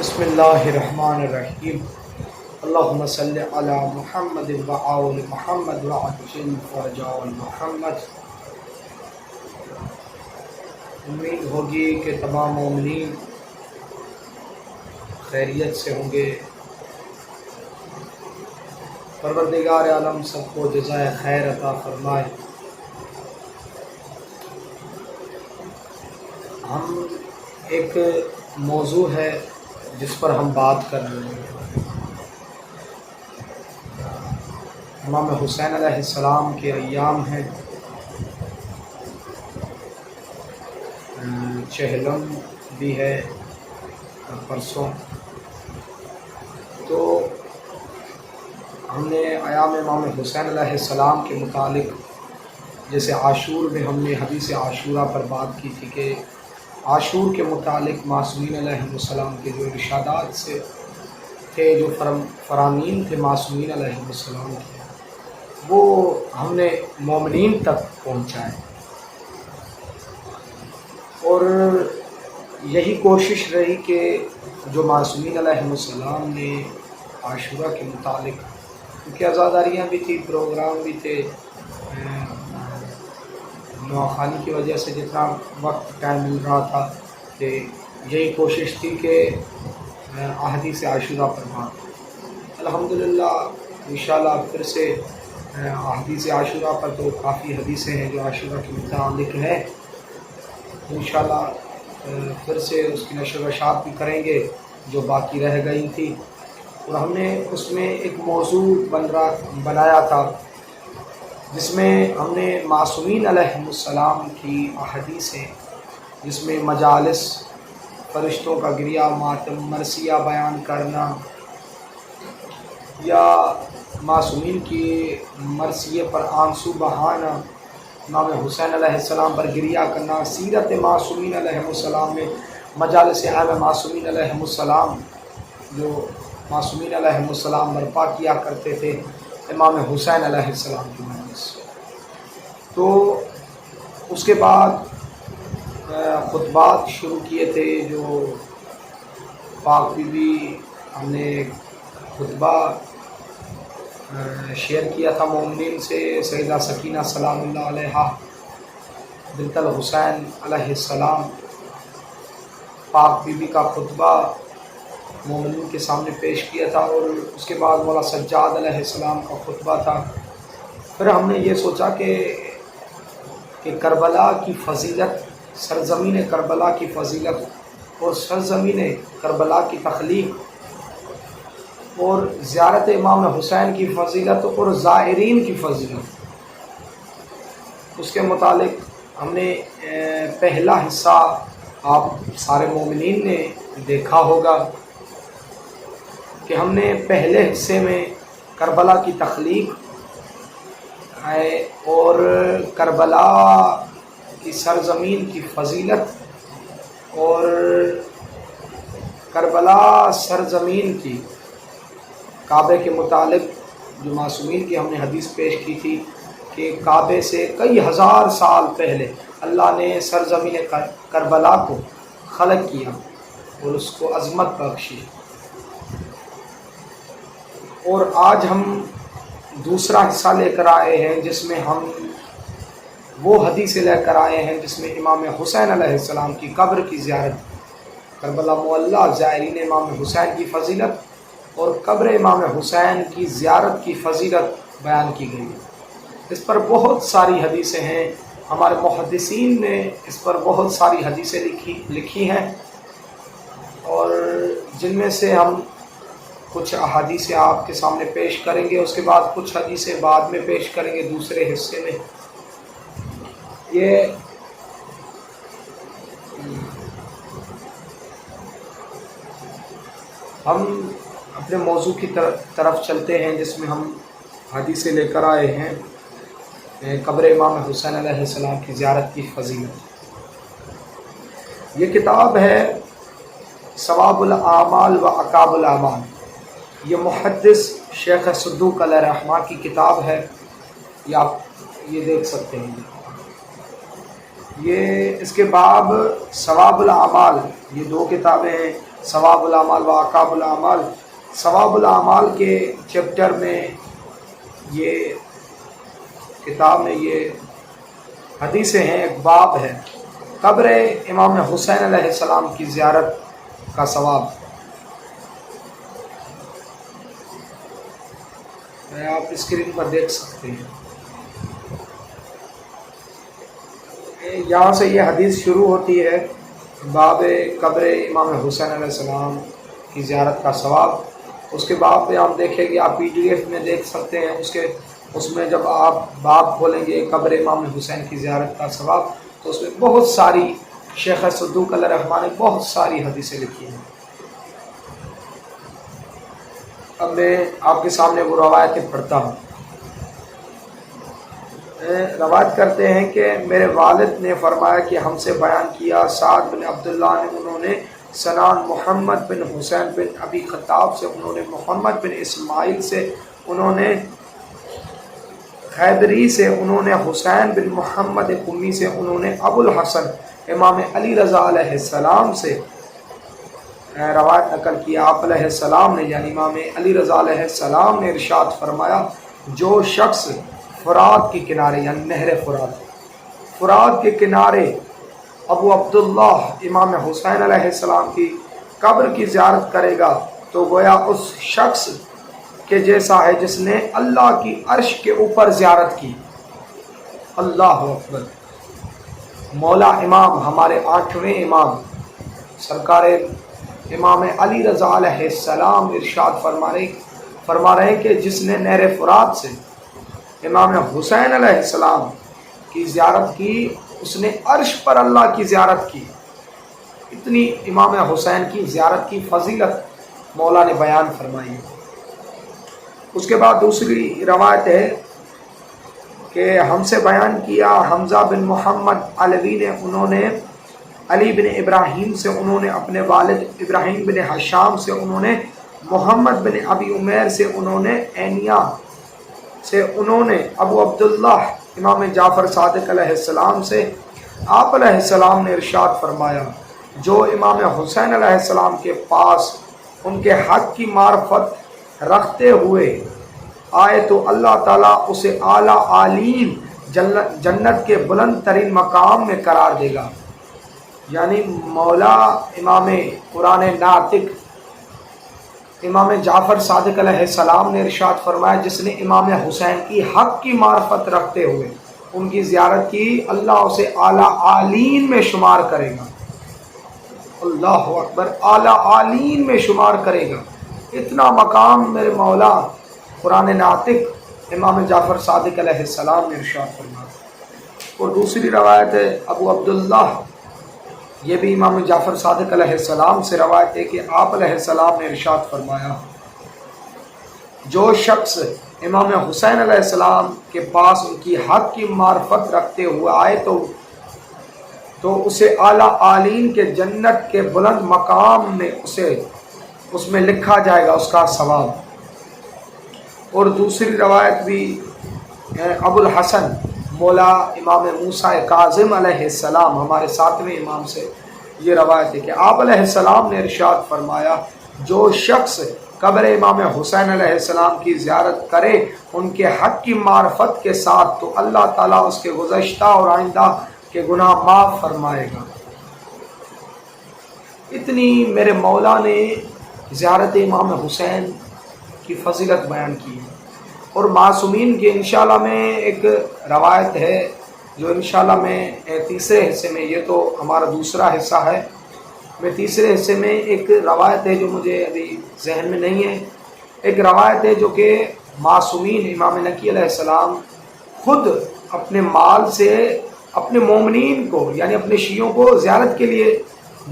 بسم اللہ الرحمن الرحیم اللہم صلی علی محمد و آل محمد وعجل فرج آل محمد۔ امید ہوگی کہ تمام مومنین خیریت سے ہوں گے۔ پروردگار عالم سب کو جزائے خیر عطا فرمائے۔ ہم ایک موضوع ہے جس پر ہم بات کر رہے ہیں، امام حسین علیہ السلام کے ایام ہیں، چہلم بھی ہے پرسوں۔ تو ہم نے ایام امام حسین علیہ السلام کے متعلق، جیسے عاشور میں ہم نے حدیث عاشورہ پر بات کی تھی کہ عاشور کے متعلق معصومین علیہ السلام کے جو ارشادات سے تھے، جو فرامین تھے معصومین علیہ السلام کے، وہ ہم نے مومنین تک پہنچائے، اور یہی کوشش رہی کہ جو معصومین علیہ السلام نے عاشورہ کے متعلق، کیونکہ عزاداریاں بھی تھی، پروگرام بھی تھے، نواخوانی کی وجہ سے جتنا وقت ٹائم مل رہا تھا، کہ یہی کوشش تھی کہ احادیث عاشورہ پر بات۔ الحمدللہ انشاءاللہ پھر سے احادیث عاشورہ پر تو کافی حدیثیں ہیں جو عاشورہ کے متعلق ہیں، انشاءاللہ پھر سے اس کی نشر و اشاعت بھی کریں گے جو باقی رہ گئی تھی۔ اور ہم نے اس میں ایک موضوع بنایا تھا جس میں ہم نے معصومین علیہ السلام کی احادیثیں، جس میں مجالس، فرشتوں کا گریہ ماتم، مرثیہ بیان کرنا، یا معصومین کی مرثیے پر آنسو بہانا، امام حسین علیہ السلام پر گریہ کرنا، سیرت معصومین علیہ السلام میں مجالس عام معصومین علیہ السلام، جو معصومین علیہ السلام برپا کیا کرتے تھے امام حسین علیہ السلام کی مجلس۔ تو اس کے بعد خطبات شروع کیے تھے، جو پاک بی بی ہم نے خطبہ شیئر کیا تھا مومنین سے، سیدہ سکینہ سلام اللہ علیہا بنت الحسین علیہ السلام، پاک بی بی کا خطبہ مومنین کے سامنے پیش کیا تھا، اور اس کے بعد مولا سجاد علیہ السلام کا خطبہ تھا۔ پھر ہم نے یہ سوچا کہ کربلا کی فضیلت، سرزمین کربلا کی فضیلت اور سرزمین کربلا کی تخلیق اور زیارت امام حسین کی فضیلت اور زائرین کی فضیلت، اس کے متعلق ہم نے پہلا حصہ آپ سارے مومنین نے دیکھا ہوگا کہ ہم نے پہلے حصے میں کربلا کی تخلیق اور کربلا کی سرزمین کی فضیلت اور کربلا سرزمین کی کعبے کے متعلق جو معصومین کی ہم نے حدیث پیش کی تھی کہ کعبے سے کئی ہزار سال پہلے اللہ نے سرزمین کربلا کو خلق کیا اور اس کو عظمت بخشی۔ اور آج ہم دوسرا حصہ لے کر آئے ہیں جس میں ہم وہ حدیثیں لے کر آئے ہیں جس میں امام حسین علیہ السلام کی قبر کی زیارت، کربلا معلیٰ، زائرین امام حسین کی فضیلت اور قبر امام حسین کی زیارت کی فضیلت بیان کی گئی۔ اس پر بہت ساری حدیثیں ہیں، ہمارے محدثین نے اس پر بہت ساری حدیثیں لکھی ہیں، اور جن میں سے ہم کچھ احادیث آپ کے سامنے پیش کریں گے، اس کے بعد کچھ حدیثیں بعد میں پیش کریں گے دوسرے حصے میں۔ یہ ہم اپنے موضوع کی طرف چلتے ہیں جس میں ہم حدیثیں لے کر آئے ہیں، قبر امام حسین علیہ السلام کی زیارت کی فضیلت۔ یہ کتاب ہے ثواب الاعمال و عقاب الاعمال، یہ محدث شیخ صدوق علیہ رحمہ کی کتاب ہے، یہ آپ یہ دیکھ سکتے ہیں۔ یہ اس کے باب ثواب الاعمال، یہ دو کتابیں ہیں، ثواب الاعمال و عقاب الاعمال، ثواب الاعمال کے چیپٹر میں یہ کتاب میں یہ حدیثیں ہیں، ایک باب ہے قبر امام حسین علیہ السلام کی زیارت کا ثواب۔ آپ اسکرین پر دیکھ سکتے ہیں، یہاں سے یہ حدیث شروع ہوتی ہے، باب قبر امام حسین علیہ السلام کی زیارت کا ثواب۔ اس کے بعد پہ آپ دیکھیں گے، آپ PDF میں دیکھ سکتے ہیں، اس میں جب آپ باب کھولیں گے قبر امام حسین کی زیارت کا ثواب، تو اس میں بہت ساری شیخ صدوق علیہ الرحمٰن نے بہت ساری حدیثیں لکھی ہیں۔ اب میں آپ کے سامنے وہ روایتیں پڑھتا ہوں۔ روایت کرتے ہیں کہ میرے والد نے فرمایا کہ ہم سے بیان کیا سعد بن عبداللہ نے، انہوں نے سنان محمد بن حسین بن ابی خطاب سے، انہوں نے محمد بن اسماعیل سے، انہوں نے خیبری سے، انہوں نے حسین بن محمد قمی سے، انہوں نے ابو الحسن امام علی رضا علیہ السلام سے روایت نقل کیا۔ آپ علیہ السلام نے، یعنی امام علی رضا علیہ السلام نے ارشاد فرمایا، جو شخص فرات کے کنارے، یعنی نہر فرات کے کنارے ابو عبداللہ امام حسین علیہ السلام کی قبر کی زیارت کرے گا تو گویا اس شخص کے جیسا ہے جس نے اللہ کی عرش کے اوپر زیارت کی۔ اللہ اکبر۔ مولا امام، ہمارے 8ویں امام سرکار امام علی رضا علیہ السلام ارشاد فرما رہے ہیں کہ جس نے نہر فرات سے امام حسین علیہ السلام کی زیارت کی، اس نے عرش پر اللہ کی زیارت کی۔ اتنی امام حسین کی زیارت کی فضیلت مولا نے بیان فرمائی۔ اس کے بعد دوسری روایت ہے کہ ہم سے بیان کیا حمزہ بن محمد علوی نے، انہوں نے علی بن ابراہیم سے، انہوں نے اپنے والد ابراہیم بن حشام سے، انہوں نے محمد بن ابی عمیر سے، انہوں نے اینیا سے، انہوں نے ابو عبداللہ امام جعفر صادق علیہ السلام سے، آپ علیہ السلام نے ارشاد فرمایا، جو امام حسین علیہ السلام کے پاس ان کے حق کی معرفت رکھتے ہوئے آئے تو اللہ تعالیٰ اسے اعلیٰ عالین جنت کے بلند ترین مقام میں قرار دے گا۔ یعنی مولا امام قرآن ناطق امام جعفر صادق علیہ السلام نے ارشاد فرمایا، جس نے امام حسین کی حق کی معرفت رکھتے ہوئے ان کی زیارت کی، اللہ اسے اعلیٰ عالین میں شمار کرے گا۔ اللہ اکبر، اعلیٰ عالین میں شمار کرے گا۔ اتنا مقام میرے مولا قرآن ناطق امام جعفر صادق علیہ السلام نے ارشاد فرمایا۔ اور دوسری روایت ہے ابو عبداللہ، یہ بھی امام جعفر صادق علیہ السلام سے روایت ہے کہ آپ علیہ السلام نے ارشاد فرمایا، جو شخص امام حسین علیہ السلام کے پاس ان کی حق کی معرفت رکھتے ہوئے آئے تو اسے اعلیٰ عالین کے جنت کے بلند مقام میں اس میں لکھا جائے گا اس کا ثواب۔ اور دوسری روایت بھی ابو الحسن مولا امام موسیٰ کاظم علیہ السلام، ہمارے 7ویں امام سے یہ روایت ہے کہ آپ علیہ السلام نے ارشاد فرمایا، جو شخص قبر امام حسین علیہ السلام کی زیارت کرے ان کے حق کی معرفت کے ساتھ تو اللہ تعالیٰ اس کے گزشتہ اور آئندہ کے گناہ معاف فرمائے گا۔ اتنی میرے مولا نے زیارت امام حسین کی فضیلت بیان کی ہے۔ اور معصومین کے انشاءاللہ میں ایک روایت ہے جو انشاءاللہ میں تیسرے حصے میں، یہ تو ہمارا دوسرا حصہ ہے، میں تیسرے حصے میں ایک روایت ہے جو مجھے ابھی ذہن میں نہیں ہے، ایک روایت ہے جو کہ معصومین امام نقی علیہ السلام خود اپنے مال سے اپنے مومنین کو، یعنی اپنے شیعوں کو زیارت کے لیے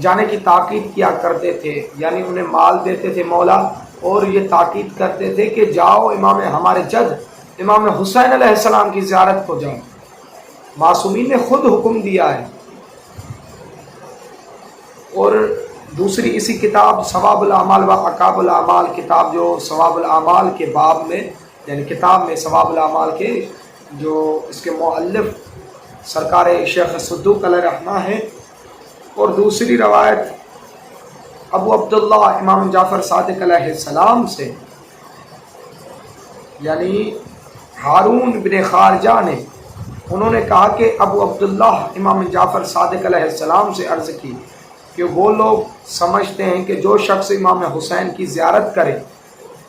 جانے کی تاکید کیا کرتے تھے، یعنی انہیں مال دیتے تھے مولا، اور یہ تاکید کرتے تھے کہ جاؤ امام ہمارے جد امام حسین علیہ السلام کی زیارت کو جاؤ۔ معصومین نے خود حکم دیا ہے۔ اور دوسری اسی کتاب ثواب الاعمال و عقاب الاعمال کتاب، جو ثواب الاعمال کے باب میں، یعنی کتاب میں ثواب الاعمال کے جو اس کے مؤلف سرکار شیخ صدوق علیہ الرحمہ ہے۔ اور دوسری روایت ابو عبداللہ امام جعفر صادق علیہ السلام سے، یعنی ہارون بن خارجہ نے، انہوں نے کہا کہ ابو عبداللہ امام جعفر صادق علیہ السلام سے عرض کی کہ وہ لوگ سمجھتے ہیں کہ جو شخص امام حسین کی زیارت کرے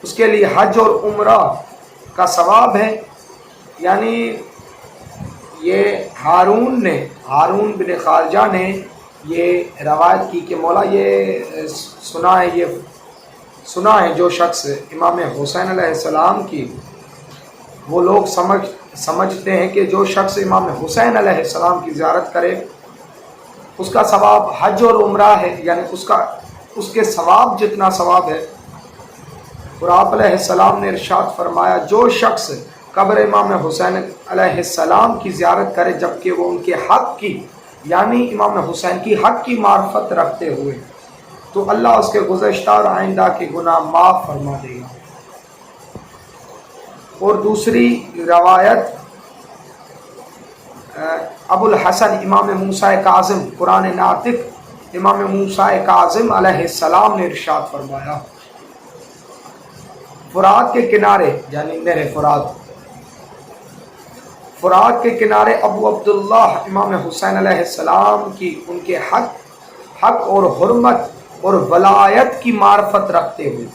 اس کے لیے حج اور عمرہ کا ثواب ہے۔ یعنی یہ ہارون بن خارجہ نے یہ روایت کی کہ مولا یہ سنا ہے جو شخص امام حسین علیہ السلام کی، وہ لوگ سمجھتے ہیں کہ جو شخص امام حسین علیہ السلام کی زیارت کرے اس کا ثواب حج اور عمرہ ہے، یعنی اس کے ثواب جتنا ثواب ہے۔ اور آپ علیہ السلام نے ارشاد فرمایا جو شخص قبر امام حسین علیہ السلام کی زیارت کرے جبکہ وہ ان کے حق کی، یعنی امام حسین کی حق کی معرفت رکھتے ہوئے، تو اللہ اس کے گزشتہ اور آئندہ کے گناہ معاف فرما دے گا۔ اور دوسری روایت ابو الحسن امام موسیٰ کاظم قرآن ناطق امام موسیٰ کاظم علیہ السلام نے ارشاد فرمایا، فرات کے کنارے یعنی نہر فرات کے کنارے ابو عبداللہ امام حسین علیہ السلام کی ان کے حق اور حرمت اور ولایت کی معرفت رکھتے ہوئے،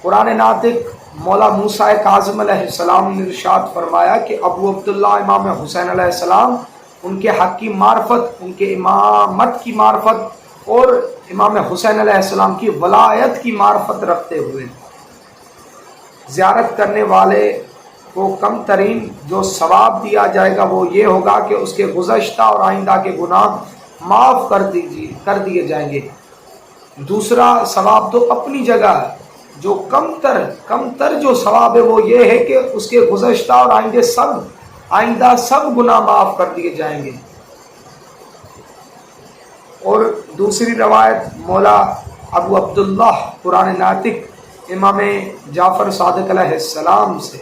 قرآن ناطق مولا موسیٰ کاظم علیہ السلام نے ارشاد فرمایا کہ ابو عبداللہ امام حسین علیہ السلام ان کے حق کی معرفت، ان کے امامت کی معرفت اور امام حسین علیہ السلام کی ولایت کی معرفت رکھتے ہوئے زیارت کرنے والے کو کم ترین جو ثواب دیا جائے گا وہ یہ ہوگا کہ اس کے گزشتہ اور آئندہ کے گناہ معاف کر دیے جائیں گے۔ دوسرا ثواب تو اپنی جگہ ہے، جو کم تر جو ثواب ہے وہ یہ ہے کہ اس کے گزشتہ اور آئندہ سب گناہ معاف کر دیے جائیں گے۔ اور دوسری روایت مولا ابو عبداللہ قرآن ناطق امام جعفر صادق علیہ السلام سے،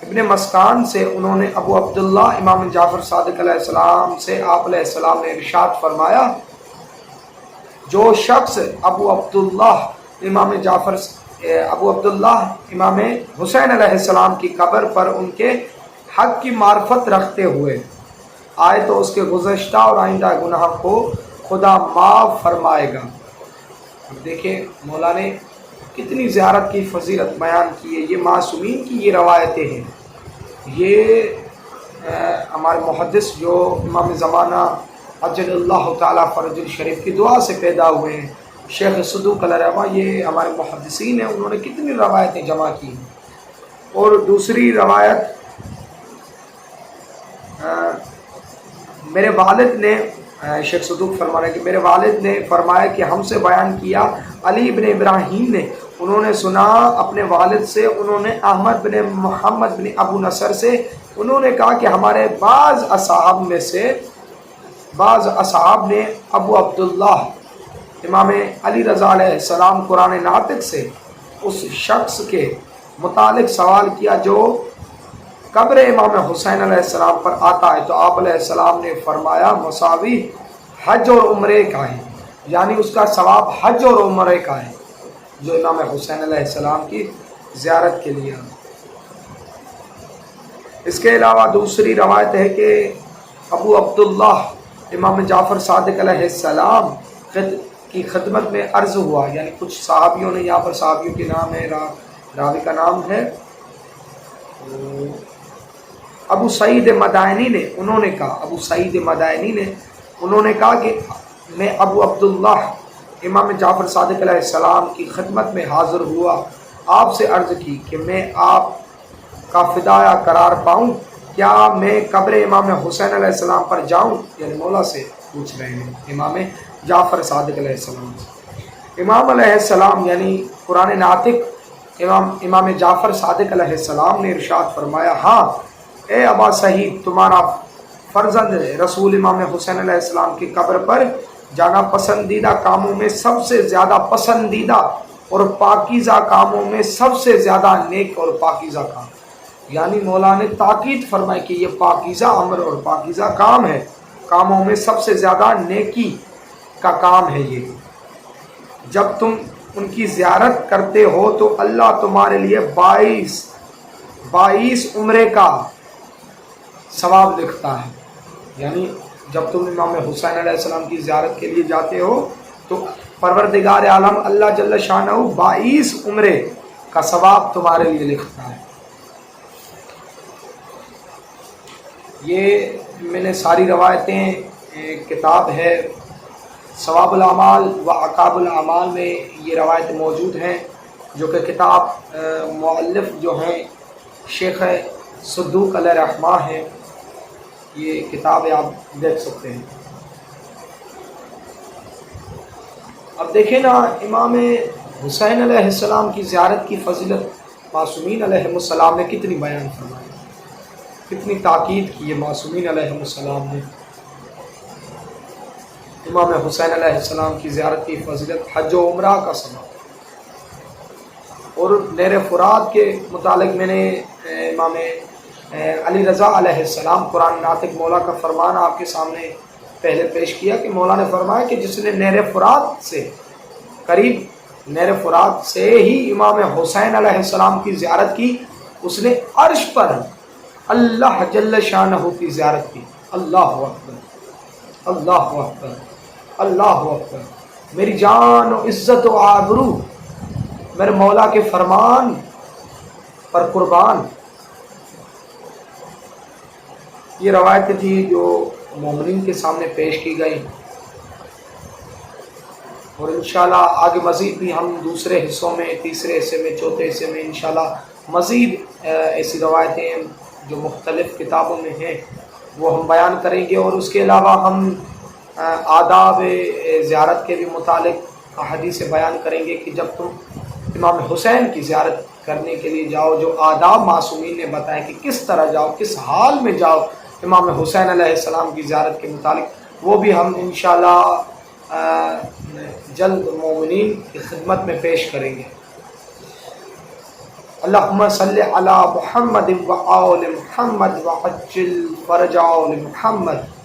ابن مسکان سے، انہوں نے ابو عبداللہ امام جعفر صادق علیہ السلام سے آپ علیہ السلام نے ارشاد فرمایا جو شخص ابو عبداللہ امام حسین علیہ السلام کی قبر پر ان کے حق کی معرفت رکھتے ہوئے آئے تو اس کے گزشتہ اور آئندہ گناہ کو خدا معاف فرمائے گا۔ اب دیکھیں مولا نے کتنی زیارت کی فضیلت بیان کی ہے، یہ معصومین کی یہ روایتیں ہیں، یہ ہمارے محدث جو امام زمانہ عجل اللہ تعالیٰ فرج الشریف کی دعا سے پیدا ہوئے ہیں، شیخ صدوق علیہ رحمہ، یہ ہمارے محدثین ہیں، انہوں نے کتنی روایتیں جمع کی۔ اور دوسری روایت میرے والد نے، شیخ صدوق فرما رہے ہیں کہ میرے والد نے فرمایا کہ ہم سے بیان کیا علی بن ابراہیم نے، انہوں نے سنا اپنے والد سے، انہوں نے احمد بن محمد بن ابو نصر سے، انہوں نے کہا کہ ہمارے بعض اصحاب نے ابو عبداللہ امام علی رضا علیہ السلام قرآن ناطق سے اس شخص کے متعلق سوال کیا جو قبر امام حسین علیہ السلام پر آتا ہے، تو آپ علیہ السلام نے فرمایا مساوی حج اور عمرے کا ہے، یعنی اس کا ثواب حج اور عمرے کا ہے جو امام حسین علیہ السلام کی زیارت کے لیے۔ اس کے علاوہ دوسری روایت ہے کہ ابو عبداللہ امام جعفر صادق علیہ السلام کی خدمت میں عرض ہوا، یعنی کچھ صحابیوں نے، یہاں پر صحابیوں کے نام ہے، راوی کا نام ہے ابو سعید مدائنی نے، انہوں نے کہا کہ میں ابو عبداللہ امام جعفر صادق علیہ السلام کی خدمت میں حاضر ہوا، آپ سے عرض کی کہ میں آپ کا فدایہ قرار پاؤں، کیا میں قبر امام حسین علیہ السلام پر جاؤں؟ یعنی مولا سے پوچھ رہے ہیں، امام جعفر صادق علیہ السلام سے۔ امام علیہ السلام یعنی قرآن ناطق امام جعفر صادق علیہ السلام نے ارشاد فرمایا، ہاں اے ابا سعید، تمہارا فرزند رسول امام حسین علیہ السلام کی قبر پر جانا پسندیدہ کاموں میں سب سے زیادہ پسندیدہ اور پاکیزہ کاموں میں سب سے زیادہ نیک اور پاکیزہ کام، یعنی مولا نے تاکید فرمائی کہ یہ پاکیزہ امر اور پاکیزہ کام ہے، کاموں میں سب سے زیادہ نیکی کا کام ہے یہ. جب تم ان کی زیارت کرتے ہو تو اللہ تمہارے لیے 22 عمرے کا ثواب لکھتا ہے. یعنی جب تم امام حسین علیہ السلام کی زیارت کے لیے جاتے ہو تو پروردگار عالم اللہ جل شانہ 22 عمرے کا ثواب تمہارے لیے لکھتا ہے. یہ میں نے ساری روایتیں، کتاب ہے ثواب الاعمال و عقاب الاعمال میں یہ روایت موجود ہیں، جو کہ کتاب مؤلف جو ہیں شیخ صدوق علیہ رحمہ ہے. یہ کتاب آپ دیکھ سکتے ہیں. اب دیکھیں نا، امام حسین علیہ السلام کی زیارت کی فضیلت معصومین علیہ السلام نے کتنی بیان فرمائی، کتنی تاکید کی ہے معصومین علیہ السلام نے. امام حسین علیہ السلام کی زیارت کی فضیلت حج و عمرہ کا سبب. اور نہر فرات کے متعلق میں نے امام علی رضا علیہ السلام قرآن ناطق مولا کا فرمان آپ کے سامنے پہلے پیش کیا کہ مولا نے فرمایا کہ جس نے نہر فرات سے قریب نہر فرات سے ہی امام حسین علیہ السلام کی زیارت کی، اس نے عرش پر اللہ جل شانہ کی زیارت کی. اللہ اکبر، اللہ اکبر، اللہ اکبر. میری جان و عزت و آبرو میرے مولا کے فرمان پر قربان. یہ روایتیں تھی جو مومنین کے سامنے پیش کی گئی، اور انشاءاللہ آگے مزید بھی ہم دوسرے حصوں میں، تیسرے حصے میں، چوتھے حصے میں انشاءاللہ مزید ایسی روایتیں جو مختلف کتابوں میں ہیں وہ ہم بیان کریں گے. اور اس کے علاوہ ہم آداب زیارت کے بھی متعلق احادیث بیان کریں گے کہ جب تم امام حسین کی زیارت کرنے کے لیے جاؤ، جو آداب معصومین نے بتائے کہ کس طرح جاؤ، کس حال میں جاؤ امام حسین علیہ السلام کی زیارت کے متعلق، وہ بھی ہم انشاءاللہ جلد مومنین کی خدمت میں پیش کریں گے. اللہم صلی علی محمد و آل محمد وعجل فرج آل محمد.